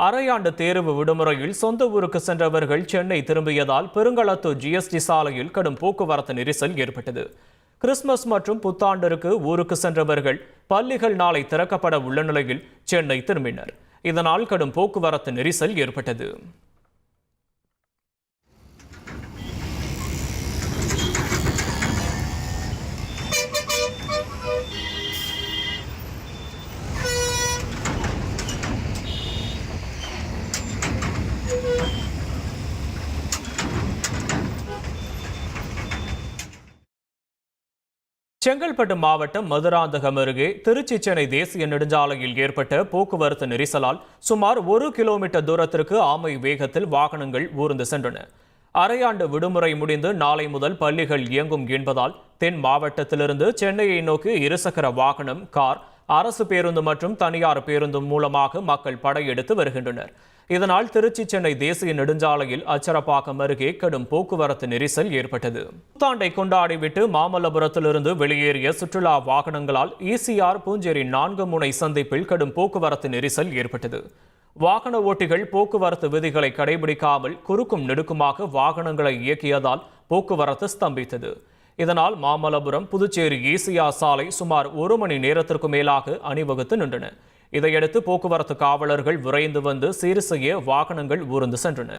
அரையாண்டு தேர்வு விடுமுறையில் சொந்த ஊருக்கு சென்றவர்கள் சென்னை திரும்பியதால் பெருங்களத்தூர் ஜிஎஸ்டி சாலையில் கடும் போக்குவரத்து நெரிசல் ஏற்பட்டது. கிறிஸ்துமஸ் மற்றும் புத்தாண்டிற்கு ஊருக்கு சென்றவர்கள் பள்ளிகள் நாளை திறக்கப்பட உள்ள நிலையில் சென்னை திரும்பினர். இதனால் கடும் போக்குவரத்து நெரிசல் ஏற்பட்டது. செங்கல்பட்டு மாவட்டம் மதுராந்தகம் அருகே திருச்சி சென்னை தேசிய நெடுஞ்சாலையில் ஏற்பட்ட போக்குவரத்து நெரிசலால் சுமார் 1 கிலோமீட்டர் தூரத்திற்கு ஆமை வேகத்தில் வாகனங்கள் ஊர்ந்து சென்றன. அரையாண்டு விடுமுறை முடிந்து நாளை முதல் பள்ளிகள் இயங்கும் என்பதால் தென் மாவட்டத்திலிருந்து சென்னையை நோக்கி இருசக்கர வாகனம், கார், அரசு பேருந்து மற்றும் தனியார் பேருந்து மூலமாக மக்கள் படையெடுத்து வருகின்றனர். இதனால் திருச்சி சென்னை தேசிய நெடுஞ்சாலையில் அச்சரப்பாக்கம் அருகே கடும் போக்குவரத்து நெரிசல் ஏற்பட்டது. புத்தாண்டை கொண்டாடிவிட்டு மாமல்லபுரத்திலிருந்து வெளியேறிய சுற்றுலா வாகனங்களால் ஈசிஆர் பூஞ்சேரி 4 முனை சந்திப்பில் கடும் போக்குவரத்து நெரிசல் ஏற்பட்டது. வாகன ஓட்டிகள் போக்குவரத்து விதிகளை கடைபிடிக்காமல் குறுக்கும் நெடுக்குமாக வாகனங்களை இயக்கியதால் போக்குவரத்து ஸ்தம்பித்தது. இதனால் மாமல்லபுரம் புதுச்சேரி ஈசிஆர் சாலை சுமார் 1 மணி நேரத்திற்கு மேலாக அணிவகுத்து நின்றன. இதையடுத்து போக்குவரத்து காவலர்கள் விரைந்து வந்து சீர் செய்ய வாகனங்கள் ஊர்ந்து சென்றன.